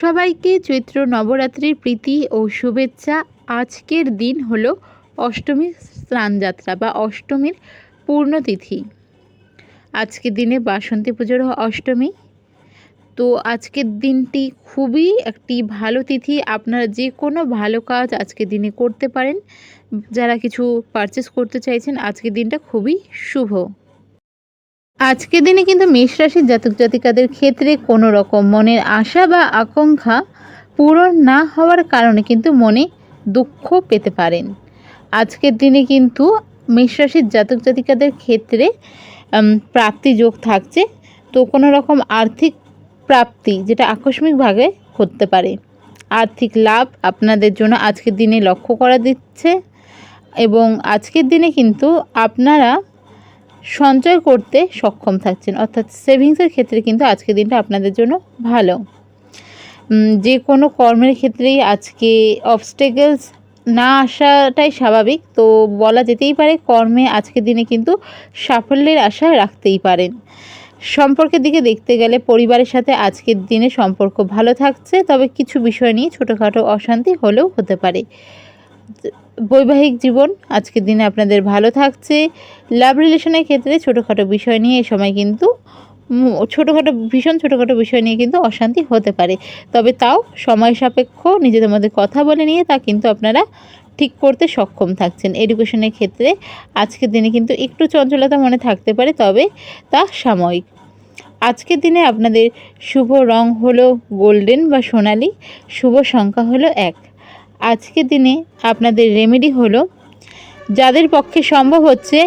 সবাইকে চৈত্র নবরাত্রির প্রীতি ও শুভেচ্ছা। আজকের দিন হলো অষ্টমীর স্নানযাত্রা বা অষ্টমীর পূর্ণতিথি। আজকের দিনে বাসন্তী পুজোর অষ্টমী। তো আজকের দিনটি খুবই একটি ভালো তিথি। আপনারা যে কোনো ভালো কাজ আজকের দিনে করতে পারেন। যারা কিছু পারচেস করতে চাইছেন, আজকের দিনটা খুবই শুভ। আজকের দিনে কিন্তু মেষ রাশির জাতক জাতিকাদের ক্ষেত্রে কোনো রকম মনের আশা বা আকাঙ্ক্ষা পূরণ না হওয়ার কারণে কিন্তু মনে দুঃখ পেতে পারেন। আজকের দিনে কিন্তু মেষ রাশির জাতক জাতিকাদের ক্ষেত্রে প্রাপ্তি যোগ থাকছে। তো কোনো রকম আর্থিক প্রাপ্তি যেটা আকস্মিকভাবে হতে পারে, আর্থিক লাভ আপনাদের জন্য আজকের দিনে লক্ষ্য করা দিচ্ছে। এবং আজকের দিনে কিন্তু আপনারা সঞ্চয় করতে সক্ষম থাকছেন, অর্থাৎ সেভিংসের ক্ষেত্রে কিন্তু আজকের দিনটা আপনাদের জন্য ভালো। যে কোনো কর্মের ক্ষেত্রেই আজকে অবস্টেকলস না আসাটাই স্বাভাবিক। তো বলা যেতেই পারে কর্মে আজকের দিনে কিন্তু সাফল্যের আশা রাখতেই পারেন। সম্পর্কের দিকে দেখতে গেলে পরিবারের সাথে আজকের দিনে সম্পর্ক ভালো থাকছে, তবে কিছু বিষয় নিয়ে ছোটোখাটো অশান্তি হলেও হতে পারে। বৈবাহিক জীবন আজকের দিনে আপনাদের ভালো থাকছে। লাভ রিলেশনের ক্ষেত্রে ছোটোখাটো বিষয় নিয়ে এ সময় কিন্তু ভীষণ ছোটোখাটো বিষয় নিয়ে কিন্তু অশান্তি হতে পারে, তবে তাও সময় সাপেক্ষ নিজেদের মধ্যে কথা বলে নিয়ে তা কিন্তু আপনারা ঠিক করতে সক্ষম থাকছেন। এডুকেশনের ক্ষেত্রে আজকের দিনে কিন্তু একটু চঞ্চলতা মনে থাকতে পারে, তবে তা সাময়িক। আজকের দিনে আপনাদের শুভ রং হলো গোল্ডেন বা সোনালি, শুভ সংখ্যা হলো 1। আজকের দিনে আপনাদের রেমেডি হলো, যাদের পক্ষে সম্ভব হচ্ছে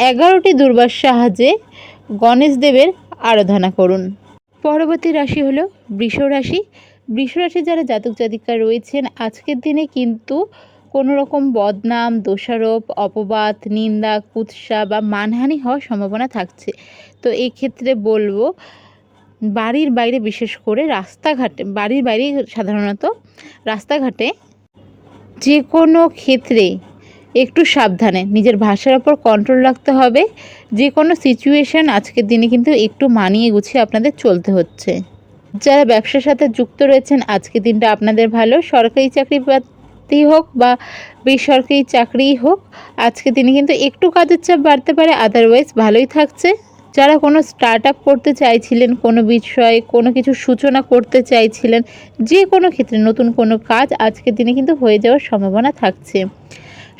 11টি দুর্বার সাহায্যে গণেশ দেবের আরাধনা করুন। পরবর্তী রাশি হলো বৃষ রাশি। বৃষ রাশি যারা জাতক জাতিকা রয়েছেন, আজকের দিনে কিন্তু কোনো রকম বদনাম, দোষারোপ, অপবাদ, নিন্দা, কুৎসা বা মানহানি হওয়ার সম্ভাবনা থাকছে। তো এই ক্ষেত্রে বলবো, বাড়ির বাইরে, বিশেষ করে রাস্তাঘাটে, বাড়ির বাইরে সাধারণত রাস্তাঘাটে যে কোনো ক্ষেত্রে একটু সাবধানে নিজের ভাষার ওপর কন্ট্রোল রাখতে হবে। যে কোনো সিচুয়েশান আজকের দিনে কিন্তু একটু মানিয়ে গুছিয়ে আপনাদের চলতে হচ্ছে। যারা ব্যবসার সাথে যুক্ত রয়েছেন, আজকের দিনটা আপনাদের ভালো। সরকারি চাকরি প্রার্থী হোক বা বেসরকারি চাকরিই হোক, আজকের দিনে কিন্তু একটু কাজের চাপ বাড়তে পারে, আদারওয়াইজ ভালোই থাকছে। যারা কোনো স্টার্ট আপ করতে চাইছিলেন, কোনো বিষয়ে কোনো কিছু সূচনা করতে চাইছিলেন, যে কোনো ক্ষেত্রে নতুন কোনো কাজ আজকের দিনে কিন্তু হয়ে যাওয়ার সম্ভাবনা থাকছে।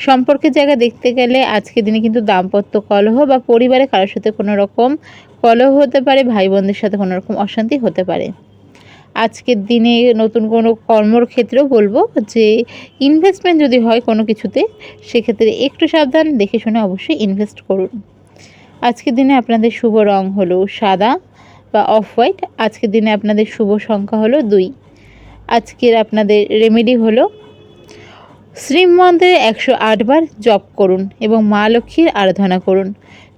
সম্পর্কের জায়গা দেখতে গেলে আজকের দিনে কিন্তু দাম্পত্য কলহ বা পরিবারে কারোর সাথে কোনো রকম কলহ হতে পারে, ভাই বোনদের সাথে কোনো রকম অশান্তি হতে পারে। আজকের দিনে নতুন কোনো কর্মর ক্ষেত্রেও বলবো যে ইনভেস্টমেন্ট যদি হয় কোনো কিছুতে, সেক্ষেত্রে একটু সাবধান দেখে শুনে অবশ্যই ইনভেস্ট করুন। আজকের দিনে আপনাদের শুভ রং হলো সাদা বা অফ হোয়াইট। আজকের দিনে আপনাদের শুভ সংখ্যা হলো 2। আজকের আপনাদের রেমেডি হলো, শ্রীমন্ত্রে 108 বার জপ করুন এবং মা লক্ষ্মীর আরাধনা করুন।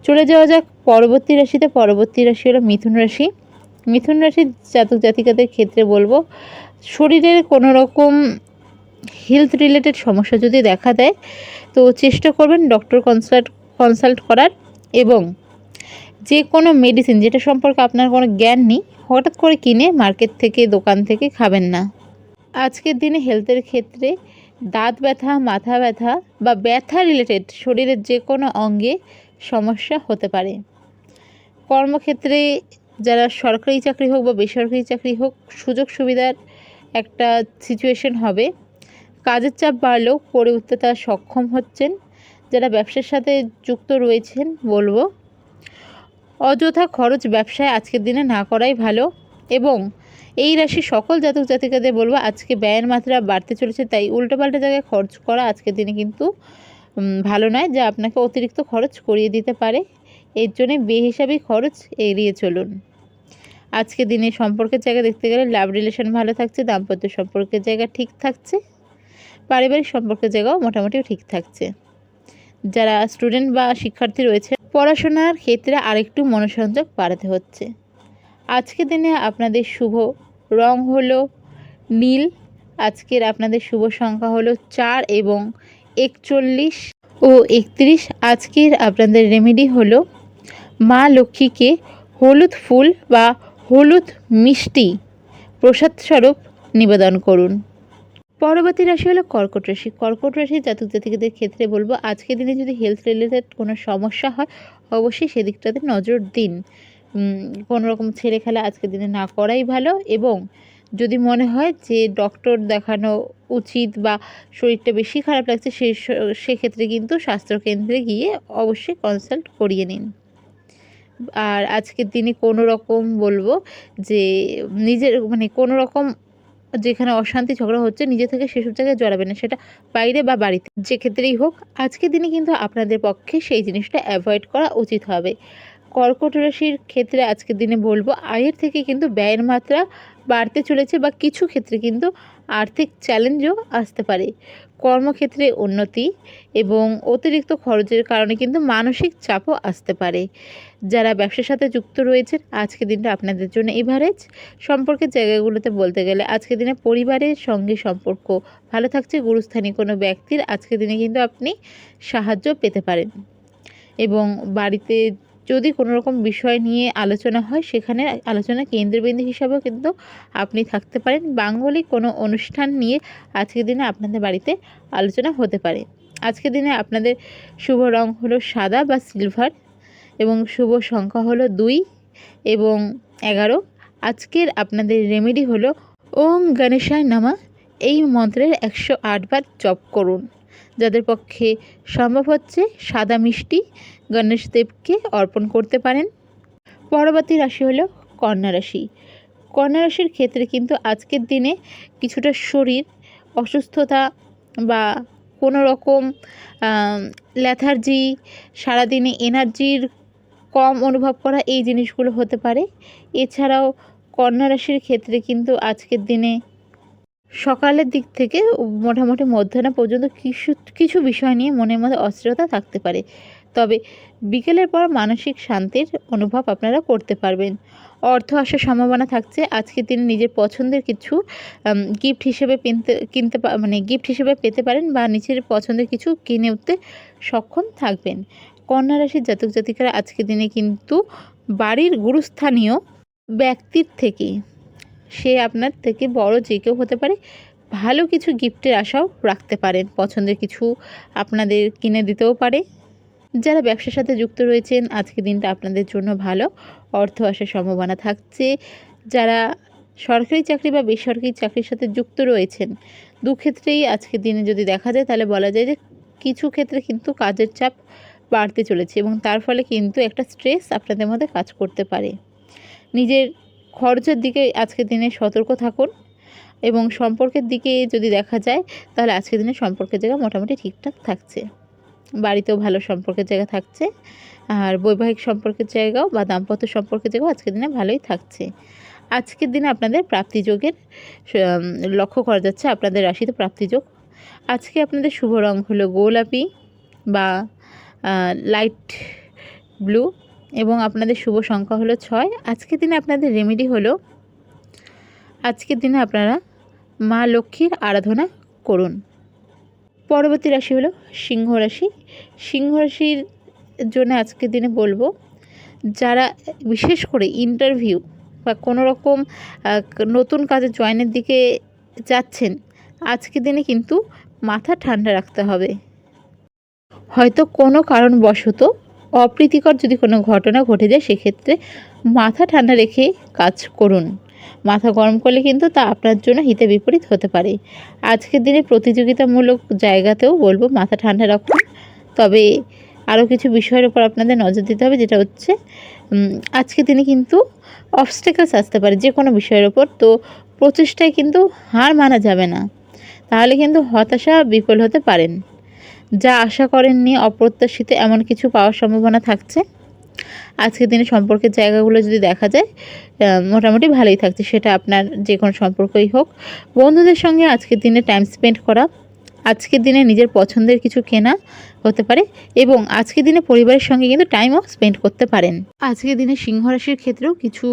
চলে যাওয়া যাক পরবর্তী রাশিতে। পরবর্তী রাশি হলো মিথুন রাশি। মিথুন রাশির জাতক জাতিকাদের ক্ষেত্রে বলবো, শরীরের কোনো রকম হেলথ রিলেটেড সমস্যা যদি দেখা দেয়, তো চেষ্টা করবেন ডক্টর কনসাল্ট করার। এবং যে কোনো মেডিসিন যেটা সম্পর্কে আপনার কোনো জ্ঞান নেই, হঠাৎ করে কিনে মার্কেট থেকে, দোকান থেকে খাবেন না। আজকের দিনে হেলথের ক্ষেত্রে দাঁত ব্যথা, মাথা ব্যথা বা ব্যথা রিলেটেড শরীরের যে কোনো অঙ্গে সমস্যা হতে পারে। কর্মক্ষেত্রে যারা সরকারি চাকরি হোক বা বেসরকারি চাকরি হোক, সুযোগ সুবিধার একটা সিচুয়েশন হবে। কাজের চাপ বাড়লেও করে উঠতে তারা সক্ষম হচ্ছেন। যারা ব্যবসার সাথে যুক্ত রয়েছেন, বলবো অযথা খরচ ব্যবসায় আজকের দিনে না করাই ভালো। এবং এই রাশির সকল জাতক জাতিকাদের বলবো, আজকে ব্যয়ের মাত্রা বাড়তে চলেছে, তাই উল্টোপাল্টা জায়গায় খরচ করা আজকের দিনে কিন্তু ভালো নয়, যা আপনাকে অতিরিক্ত খরচ করিয়ে দিতে পারে। এর জন্য বেহিসাবি খরচ এড়িয়ে চলুন। আজকের দিনে সম্পর্কের জায়গা দেখতে গেলে লাভ রিলেশন ভালো থাকছে, দাম্পত্য সম্পর্কের জায়গা ঠিক থাকছে, পারিবারিক সম্পর্কের জায়গাও মোটামুটি ঠিক থাকছে। যারা স্টুডেন্ট বা শিক্ষার্থী রয়েছে, পড়াশোনার ক্ষেত্রে আরেকটু মনোসংযোগ বাড়াতে হচ্ছে। আজকের দিনে আপনাদের শুভ রং হলো নীল। আজকের আপনাদের শুভ সংখ্যা হলো 4 এবং 41 ও 31। আজকের আপনাদের রেমেডি হলো, মা লক্ষ্মীকে হলুদ ফুল বা হলুদ মিষ্টি প্রসাদ স্বরূপ নিবেদন করুন। পরবর্তী রাশি হলো কর্কট রাশি। কর্কট রাশির জাতক জাতিকাদের ক্ষেত্রে বলবো আজকের দিনে যদি হেলথ রিলেটেড কোনো সমস্যা হয় অবশ্যই সেদিকটাতে নজর দিন। কোনো রকম ছেলে খেলা আজকের দিনে না করাই ভালো, এবং যদি মনে হয় যে ডক্টর দেখানো উচিত বা শরীরটা বেশি খারাপ লাগছে সেক্ষেত্রে কিন্তু স্বাস্থ্যকেন্দ্রে গিয়ে অবশ্যই কনসাল্ট করিয়ে নিন। আর আজকের দিনে কোনো রকম বলবো যে নিজের কোনো রকম যেখানে অশান্তি ঝগড়া হচ্ছে নিজে থেকে সেসব জায়গায় জড়াবেন না, সেটা বাইরে বা বাড়িতে যে ক্ষেত্রেই হোক। আজকের দিনে কিন্তু আপনাদের পক্ষে সেই জিনিসটা অ্যাভয়েড করা উচিত হবে। কর্কট রাশির ক্ষেত্রে আজকের দিনে বলবো আয়ের থেকে কিন্তু ব্যয়ের মাত্রা বাড়তে চলেছে, বা কিছু ক্ষেত্রে কিন্তু আর্থিক চ্যালেঞ্জও আসতে পারে। কর্মক্ষেত্রে উন্নতি এবং অতিরিক্ত খরচের কারণে কিন্তু মানসিক চাপও আসতে পারে। যারা ব্যবসার সাথে যুক্ত রয়েছেন আজকের দিনটা আপনাদের জন্য এভারেজ। সম্পর্কের জায়গাগুলোতে বলতে গেলে আজকের দিনে পরিবারের সঙ্গে সম্পর্ক ভালো থাকছে। গুরুস্থানীয় কোনো ব্যক্তির আজকের দিনে কিন্তু আপনি সাহায্য পেতে পারেন, এবং বাড়িতে যদি কোনো রকম বিষয় নিয়ে আলোচনা হয় সেখানে আলোচনা কেন্দ্রবিন্দু হিসাবেও কিন্তু আপনি থাকতে পারেন। মাঙ্গলিক কোনো অনুষ্ঠান নিয়ে আজকের দিনে আপনাদের বাড়িতে আলোচনা হতে পারে। আজকের দিনে আপনাদের শুভ রং হলো সাদা বা সিলভার, এবং শুভ সংখ্যা হলো 2 এবং 11। আজকের আপনাদের রেমেডি হলো ওম গণেশায় নমঃ। এই মন্ত্রের 108 বার জপ করুন। যাদের পক্ষে সম্ভব হচ্ছে সাদা মিষ্টি গণেশদেবকে অর্পণ করতে পারেন। পরবর্তী রাশি হলো কন্যা রাশি। কন্যা রাশির ক্ষেত্রে কিন্তু আজকের দিনে কিছুটা শরীর অসুস্থতা বা কোনো রকম ল্যাথার্জি, সারাদিনে এনার্জির কম অনুভব করা, এই জিনিসগুলো হতে পারে। এছাড়াও কন্যা রাশির ক্ষেত্রে কিন্তু আজকের দিনে সকালের দিক থেকে মোটামুটি মধ্যাহ্ন পর্যন্ত কিছু বিষয় নিয়ে মনের মধ্যে অস্থিরতা থাকতে পারে, তবে বিকেলের পর মানসিক শান্তির অনুভব আপনারা করতে পারবেন। অর্থ আসার সম্ভাবনা থাকছে। আজকের দিনে নিজের পছন্দের কিছু গিফট হিসেবে গিফট হিসেবে পেতে পারেন, বা নিজের পছন্দের কিছু কিনে উঠতে সক্ষম থাকবেন। কন্যা রাশির জাতক জাতিকারা আজকের দিনে কিন্তু বাড়ির গুরুস্থানীয় ব্যক্তির থেকে, সে আপনার থেকে বড় যে কেউ হতে পারে, ভালো কিছু গিফটের আশাও রাখতে পারেন। পছন্দের কিছু আপনাদের কিনে দিতেও পারে। যারা ব্যবসার সাথে যুক্ত রয়েছেন আজকের দিনটা আপনাদের জন্য ভালো, অর্থ আসার সম্ভাবনা থাকছে। যারা সরকারি চাকরি বা বেসরকারি চাকরির সাথে যুক্ত রয়েছেন দুক্ষেত্রেই আজকের দিনে যদি দেখা যায় তাহলে বলা যায় যে কিছু ক্ষেত্রে কিন্তু কাজের চাপ বাড়তে চলেছে, এবং তার ফলে কিন্তু একটা স্ট্রেস আপনাদের মধ্যে কাজ করতে পারে। নিজের খরচের দিকে আজকের দিনে সতর্ক থাকুন, এবং সম্পর্কের দিকে যদি দেখা যায় তাহলে আজকের দিনে সম্পর্কের জায়গা মোটামুটি ঠিকঠাক থাকছে। বাড়িতেও ভালো সম্পর্কের জায়গা থাকছে, আর বৈবাহিক সম্পর্কের জায়গাও বা দাম্পত্য সম্পর্কের জায়গাও আজকের দিনে ভালোই থাকছে। আজকের দিনে আপনাদের প্রাপ্তিযোগের লক্ষ্য করা যাচ্ছে, আপনাদের রাশিতে প্রাপ্তিযোগ। আজকে আপনাদের শুভ রং হলো গোলাপি বা লাইট ব্লু, এবং আপনাদের শুভ সংখ্যা হলো 6। আজকের দিনে আপনাদের রেমেডি হলো আজকের দিনে আপনারা মা লক্ষ্মীর আরাধনা করুন। পরবর্তী রাশি হলো সিংহ রাশি। সিংহ রাশির জন্য আজকের দিনে বলবো যারা বিশেষ করে ইন্টারভিউ বা কোনো রকম নতুন কাজে জয়েনের দিকে যাচ্ছেন আজকের দিনে কিন্তু মাথা ঠান্ডা রাখতে হবে। হয়তো কোনো কারণবশত অপ্রীতিকর যদি কোনো ঘটনা ঘটে যায় সেক্ষেত্রে মাথা ঠান্ডা রেখে কাজ করুন। মাথা গরম করলে কিন্তু তা আপনার জন্য হিতে বিপরীত হতে পারে। আজকের দিনে প্রতিযোগিতামূলক জায়গাতেও বলবো মাথা ঠান্ডা রাখুন, তবে আরও কিছু বিষয়ের উপর আপনাদের নজর দিতে হবে, যেটা হচ্ছে আজকের দিনে কিন্তু অবস্টেকলস আসতে পারে যে কোনো বিষয়ের ওপর, তো প্রচেষ্টায় কিন্তু হার মানা যাবে না, তাহলে কিন্তু হতাশা বিফল হতে পারেন। যা আশা করেননি অপ্রত্যাশিত এমন কিছু পাওয়ার সম্ভাবনা থাকছে। আজকের দিনে সম্পর্কের জায়গাগুলো যদি দেখা যায় মোটামুটি ভালোই থাকছে, সেটা আপনার যে কোনো সম্পর্কই হোক। বন্ধুদের সঙ্গে আজকের দিনে টাইম স্পেন্ড করা, আজকের দিনে নিজের পছন্দের কিছু কেনা হতে পারে, এবং আজকের দিনে পরিবারের সঙ্গে কিন্তু টাইমও স্পেন্ড করতে পারেন। আজকের দিনে সিংহ রাশির ক্ষেত্রেও কিছু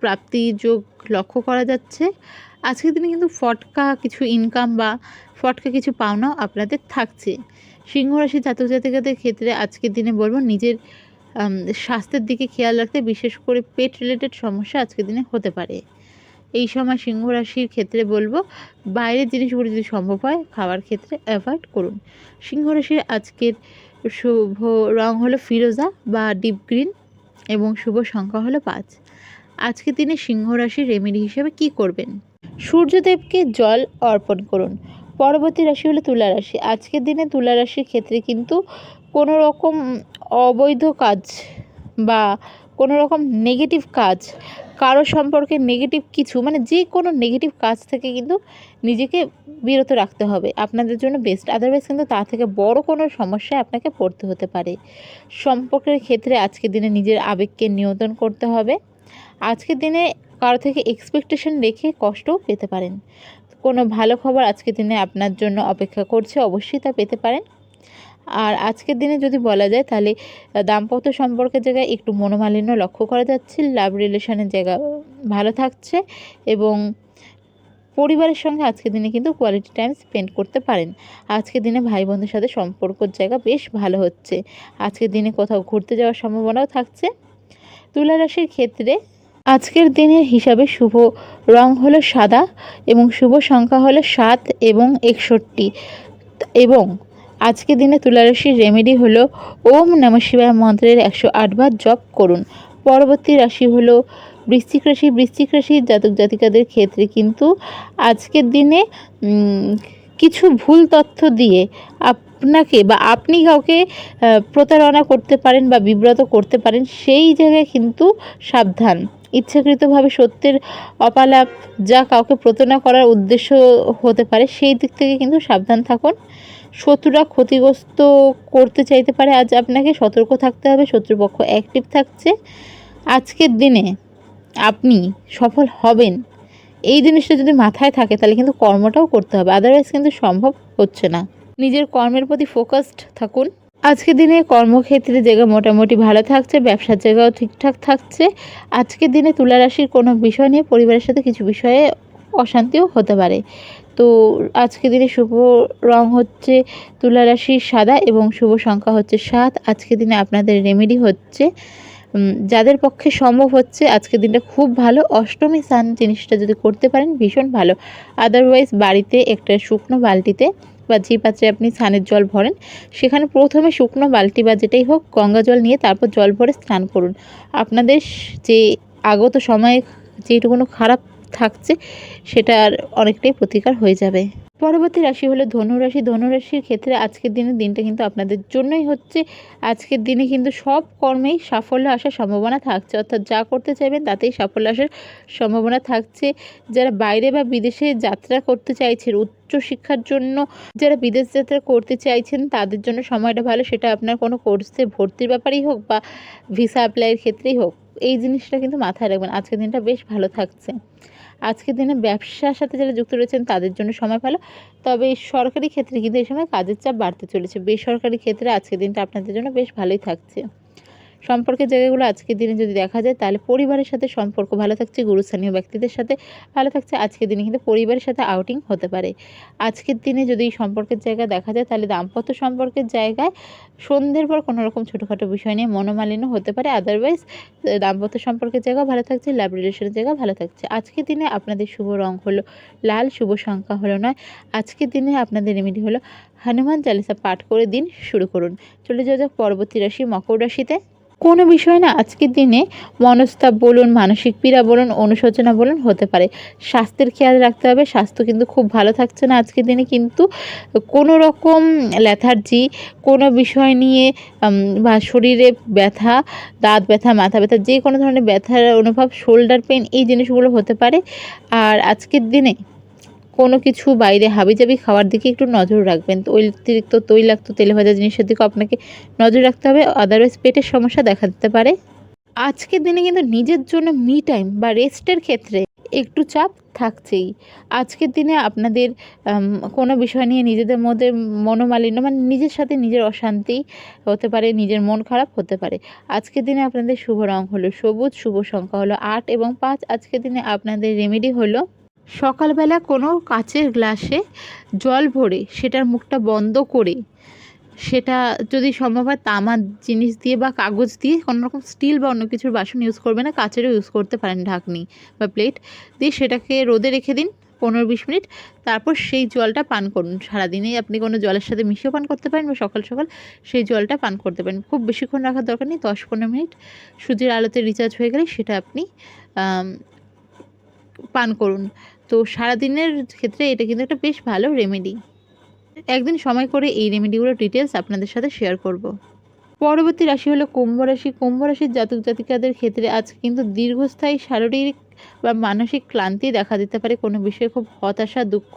প্রাপ্তি যোগ লক্ষ্য করা যাচ্ছে। আজকের দিনে কিন্তু ফটকা কিছু ইনকাম বা ফটকা কিছু পাওনাও আপনাদের থাকছে। সিংহ রাশির জাতক জাতিকাদের ক্ষেত্রে আজকের দিনে বলবো নিজের স্বাস্থ্যের দিকে খেয়াল রাখতে, বিশেষ করে পেট রিলেটেড সমস্যা আজকের দিনে হতে পারে। এই সময় সিংহ রাশির ক্ষেত্রে বলবো বাইরের জিনিসগুলো যদি সম্ভব হয় খাওয়ার ক্ষেত্রে অ্যাভয়েড করুন। সিংহ রাশির আজকের শুভ রং হলো ফিরোজা বা ডিপ গ্রিন এবং শুভ সংখ্যা হলো 5। আজকের দিনে সিংহ রাশির রেমেডি হিসেবে কি করবেন? সূর্যদেবকে জল অর্পণ করুন। পরবর্তী রাশি হলো তুলা রাশি। আজকের দিনে তুলা রাশির ক্ষেত্রে কিন্তু কোনো রকম অবৈধ কাজ বা কোনো রকম নেগেটিভ কাজ, কারো সম্পর্কে নেগেটিভ কিছু মানে যে কোনো নেগেটিভ কাজ থেকে কিন্তু নিজেকে বিরত রাখতে হবে, আপনাদের জন্য বেস্ট। আদারওয়াইজ কিন্তু তা থেকে বড় কোনো সমস্যায় আপনাকে পড়তে হতে পারে। সম্পর্কের ক্ষেত্রে আজকের দিনে নিজের আবেগকে নিয়ন্ত্রণ করতে হবে। আজকের দিনে কারো থেকে এক্সপেকটেশন রেখে কষ্টও পেতে পারেন। কোনো ভালো খবর আজকের দিনে আপনার জন্য অপেক্ষা করছে, অবশ্যই তা পেতে পারেন। আর আজকের দিনে যদি বলা যায় তাহলে দাম্পত্য সম্পর্কের জায়গায় একটু মনোমালিন্য লক্ষ্য করা যাচ্ছে। লাভ রিলেশনের জায়গা ভালো থাকছে এবং পরিবারের সঙ্গে আজকের দিনে কিন্তু কোয়ালিটি টাইম স্পেন্ড করতে পারেন। আজকের দিনে ভাই বোনদের সাথে সম্পর্কের জায়গা বেশ ভালো হচ্ছে। আজকের দিনে কোথাও ঘুরতে যাওয়ার সম্ভাবনাও থাকছে। তুলা রাশির ক্ষেত্রে আজকের দিনের হিসাবে শুভ রং হলো সাদা এবং শুভ সংখ্যা হলো 7 এবং 61 এবং আজকের দিনে তুলা রাশির রেমেডি হলো ওম নমঃ শিবায় মন্ত্রের 108 বার জপ করুন। পরবর্তী রাশি হলো বৃশ্চিক রাশি। বৃশ্চিক রাশির জাতক জাতিকাদের ক্ষেত্রে কিন্তু আজকের দিনে কিছু ভুল তথ্য দিয়ে আপনাকে বা আপনি কাউকে প্রতারণা করতে পারেন বা বিব্রত করতে পারেন, সেই জায়গায় কিন্তু সাবধান। ইচ্ছাকৃতভাবে সত্যের অপালাপ যা কাউকে প্রতারণা করার উদ্দেশ্য হতে পারে, সেই দিক থেকে কিন্তু সাবধান থাকুন। শত্রুরা ক্ষতিগ্রস্ত করতে চাইতে পারে, আজ আপনাকে সতর্ক থাকতে হবে। শত্রুপক্ষ অ্যাক্টিভ থাকছে। আজকের দিনে আপনি সফল হবেন, এই জিনিসটা যদি মাথায় থাকে তাহলে কিন্তু কর্মটাও করতে হবে, আদারওয়াইজ কিন্তু সম্ভব হচ্ছে না। নিজের কর্মের প্রতি ফোকাসড থাকুন। আজকের দিনে কর্মক্ষেত্রে জায়গা মোটামুটি ভালো থাকছে, ব্যবসার জায়গাও ঠিকঠাক থাকছে। আজকের দিনে তুলা রাশির কোনো বিষয় নিয়ে পরিবারের সাথে কিছু বিষয়ে অশান্তিও হতে পারে। তো আজকের দিনে শুভ রং হচ্ছে তুলা রাশির সাদা এবং শুভ সংখ্যা হচ্ছে 7। আজকের দিনে আপনাদের রেমেডি হচ্ছে, যাদের পক্ষে সম্ভব হচ্ছে আজকের দিনটা খুব ভালো, অষ্টমী স্নান জিনিসটা যদি করতে পারেন ভীষণ ভালো। আদারওয়াইজ বাড়িতে একটা শুকনো বালতিতে বা যে পাত্রে আপনি স্নানের জল ভরেন সেখানে প্রথমে শুকনো বালতি বা যেটাই হোক গঙ্গা জল নিয়ে তারপর জল ভরে স্নান করুন। আপনাদের যে আগত সময়ে যেটুকুনো খারাপ থাকছে সেটার অনেকটাই প্রতিকার হয়ে যাবে। পরবর্তী রাশি হলো ধনুরাশি। ধনুরাশির ক্ষেত্রে আজকের দিনটা কিন্তু আপনাদের জন্যই হচ্ছে। আজকের দিনে কিন্তু সব কর্মেই সাফল্য আসার সম্ভাবনা থাকছে, অর্থাৎ যা করতে চাইবেন তাতেই সাফল্য আসার সম্ভাবনা থাকছে। যারা বাইরে বা বিদেশে যাত্রা করতে চাইছেন উচ্চশিক্ষার জন্য, যারা বিদেশ যাত্রা করতে চাইছেন তাদের জন্য সময়টা ভালো, সেটা আপনার কোনো কোর্সে ভর্তির ব্যাপারেই হোক বা ভিসা অ্যাপ্লাইয়ের ক্ষেত্রেই হোক, এই জিনিসটা কিন্তু মাথায় রাখবেন। আজকের দিনটা বেশ ভালো থাকছে। আজকের দিনে ব্যবসার সাথে যারা যুক্ত রয়েছেন তাদের জন্য সময় ভালো, তবে সরকারি ক্ষেত্রে কিন্তু এই সময় কাজের চাপ বাড়তে চলেছে। বেসরকারি ক্ষেত্রে আজকের দিনটা আপনাদের জন্য বেশ ভালোই থাকছে। সম্পর্কের জায়গাগুলো আজকের দিনে যদি দেখা যায় তাহলে পরিবারের সাথে সম্পর্ক ভালো থাকছে, গুরুস্থানীয় ব্যক্তিদের সাথে ভালো থাকছে। আজকের দিনে কিন্তু পরিবারের সাথে আউটিং হতে পারে। আজকের দিনে যদি সম্পর্কের জায়গা দেখা যায় তাহলে দাম্পত্য সম্পর্কের জায়গায় সন্ধ্যের পর কোনো রকম ছোটোখাটো বিষয় নিয়ে মনোমালিন্য হতে পারে, আদারওয়াইজ দাম্পত্য সম্পর্কের জায়গা ভালো থাকছে, লাভ রিলেশনের জায়গা ভালো থাকছে। আজকের দিনে আপনাদের শুভ রং হলো লাল, শুভ সংখ্যা হলো 9। আজকের দিনে আপনাদের রেমেডি হলো হনুমান চালিসা পাঠ করে দিন শুরু করুন। চলে যাওয়া যাক পরবর্তী রাশি মকর রাশিতে। কোনো বিষয় না আজকের দিনে মনস্তাপ বলুন, মানসিক পীড়া বলুন, অনুশোচনা বলুন হতে পারে। স্বাস্থ্যের খেয়াল রাখতে হবে, স্বাস্থ্য কিন্তু খুব ভালো থাকছে না আজকের দিনে। কিন্তু কোনো রকম ল্যাথার্জি, কোনো বিষয় নিয়ে বা শরীরে ব্যথা, দাঁত ব্যথা, মাথা ব্যথা, যে কোনো ধরনের ব্যথার অনুভব, শোল্ডার পেন, এই জিনিসগুলো হতে পারে। আর আজকের দিনে কোনো কিছু বাইরে হাবিজাবি খাওয়ার দিকে একটু নজর রাখবেন। অতিরিক্ত তৈলাক্ত তেলে ভাজা জিনিসের দিকেও আপনাকে নজর রাখতে হবে, আদারওয়াইজ পেটের সমস্যা দেখা দিতে পারে। আজকের দিনে কিন্তু নিজের জন্য মি টাইম বা রেস্টের ক্ষেত্রে একটু চাপ থাকছেই। আজকের দিনে আপনাদের কোনো বিষয় নিয়ে নিজেদের মধ্যে মনোমালিন্য মানে নিজের সাথে নিজের অশান্তি হতে পারে, নিজের মন খারাপ হতে পারে। আজকের দিনে আপনাদের শুভ রং হলো সবুজ, শুভ সংখ্যা হলো 8 এবং 5। আজকের দিনে আপনাদের রেমেডি হলো সকালবেলা কোনো কাচের গ্লাসে জল ভরে সেটার মুখটা বন্ধ করে সেটা যদি সম্ভব হয় তামার জিনিস দিয়ে বা কাগজ দিয়ে, কোনো রকম স্টিল বা অন্য কিছুর বাসন ইউজ করবেন না, কাচেরও ইউজ করতে পারেন, ঢাকনি বা প্লেট দিয়ে সেটাকে রোদে রেখে দিন 15-20 মিনিট। তারপর সেই জলটা পান করুন। সারাদিনেই আপনি কোনো জলের সাথে মিশিয়েও পান করতে পারেন বা সকাল সকাল সেই জলটা পান করতে পারেন। খুব বেশিক্ষণ রাখার দরকার নেই, 10-15 মিনিট সূর্যের আলোতে রিচার্জ হয়ে গেলে সেটা আপনি পান করুন। তো সারাদিনের ক্ষেত্রে এটা কিন্তু একটা বেশ ভালো রেমেডি। একদিন সময় করে এই রেমেডিগুলোর ডিটেলস আপনাদের সাথে শেয়ার করব। পরবর্তী রাশি হলো কুম্ভ রাশি। কুম্ভ রাশির জাতক জাতিকাদের ক্ষেত্রে আজ কিন্তু দীর্ঘস্থায়ী শারীরিক বা মানসিক ক্লান্তি দেখা দিতে পারে। কোনো বিষয়ে খুব হতাশা, দুঃখ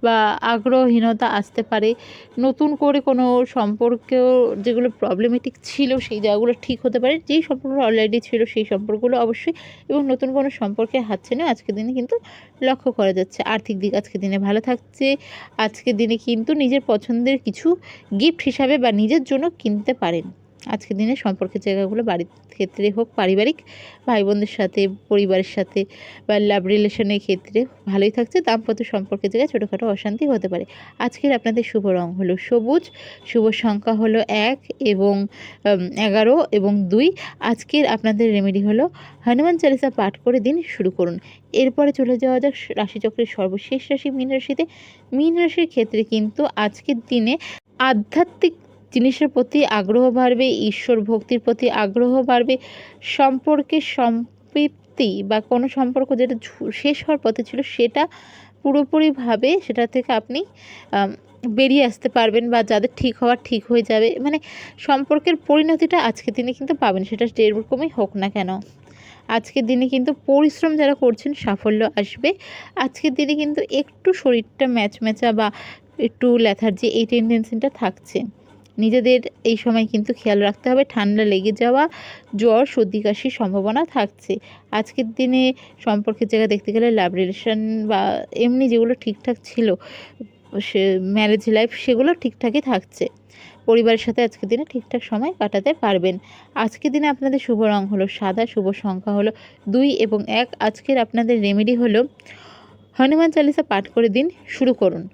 বা আগ্রহহীনতা আসতে পারে। নতুন করে কোনো সম্পর্কেও যেগুলো প্রবলেমেটিক ছিল সেই জায়গাগুলো ঠিক হতে পারে। যেই সম্পর্ক অলরেডি ছিল সেই সম্পর্কগুলো অবশ্যই, এবং নতুন কোনো সম্পর্কের হাতছানি আজকের দিনে কিন্তু লক্ষ্য করা যাচ্ছে। আর্থিক দিক আজকের দিনে ভালো থাকছে। আজকের দিনে কিন্তু নিজের পছন্দের কিছু গিফট হিসাবে বা নিজের জন্য কিনতে পারেন। আজকের দিনে সম্পর্কের জায়গাগুলো বাড়ির ক্ষেত্রে হোক, পারিবারিক ভাই বোনদের সাথে, পরিবারের সাথে বা লাভ রিলেশনের ক্ষেত্রে ভালোই থাকছে। দাম্পত্য সম্পর্কের জায়গায় ছোটোখাটো অশান্তি হতে পারে। আজকের আপনাদের শুভ রং হলো সবুজ, শুভ সংখ্যা হলো 1 এবং 11 এবং 2। আজকের আপনাদের রেমেডি হলো হনুমান চালিসা পাঠ করে দিন শুরু করুন। এরপরে চলে যাওয়া যাক রাশিচক্রের সর্বশেষ রাশি মীন রাশিতে। মীন রাশির ক্ষেত্রে কিন্তু আজকের দিনে আধ্যাত্মিক জিনিসের প্রতি আগ্রহ বাড়বে, ঈশ্বর ভক্তির প্রতি আগ্রহ বাড়বে, সম্পর্কের সম্পৃক্তি বা কোনো সম্পর্ক যেটা শেষ হওয়ার পথে ছিল সেটা পুরোপুরিভাবে সেটা থেকে আপনি বেরিয়ে আসতে পারবেন, বা যাদের ঠিক হওয়ার ঠিক হয়ে যাবে। মানে সম্পর্কের পরিণতিটা আজকের দিনে কিন্তু পাবেন, সেটা যেরকমই হোক না কেন। আজকের দিনে কিন্তু পরিশ্রম যারা করছেন সাফল্য আসবে। আজকের দিনে কিন্তু একটু শরীরটা ম্যাচম্যাচা বা একটু লেথার্জি এই টেন্ডেন্সিটা থাকছে। নিজেদের এই সময় কিন্তু খেয়াল রাখতে হবে। ঠান্ডা লেগে যাওয়া, জ্বর, সর্দি কাশির সম্ভাবনা থাকছে। আজকের দিনে সম্পর্কের জায়গা দেখতে গেলে লাভ রিলেশন বা এমনি যেগুলো ঠিকঠাক ছিল, সে ম্যারেজ লাইফ, সেগুলো ঠিকঠাকই থাকছে। পরিবারের সাথে আজকের দিনে ঠিকঠাক সময় কাটাতে পারবেন। আজকের দিনে আপনাদের শুভ রং হলো সাদা, শুভ সংখ্যা হলো 2 এবং 1। আজকের আপনাদের রেমেডি হলো হনুমান চালিসা পাঠ করে দিন শুরু করুন।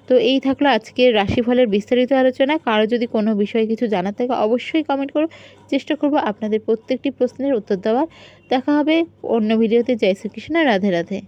তো এই থাকলো আজকের রাশিফলের বিস্তারিত আলোচনা। কারো যদি কোনো বিষয়ে কিছু জানার থাকে অবশ্যই কমেন্ট করো, চেষ্টা করব আপনাদের প্রত্যেকটি প্রশ্নের উত্তর দেওয়ার। দেখা হবে অন্য ভিডিওতে। জয় শ্রীকৃষ্ণ, রাধে রাধে।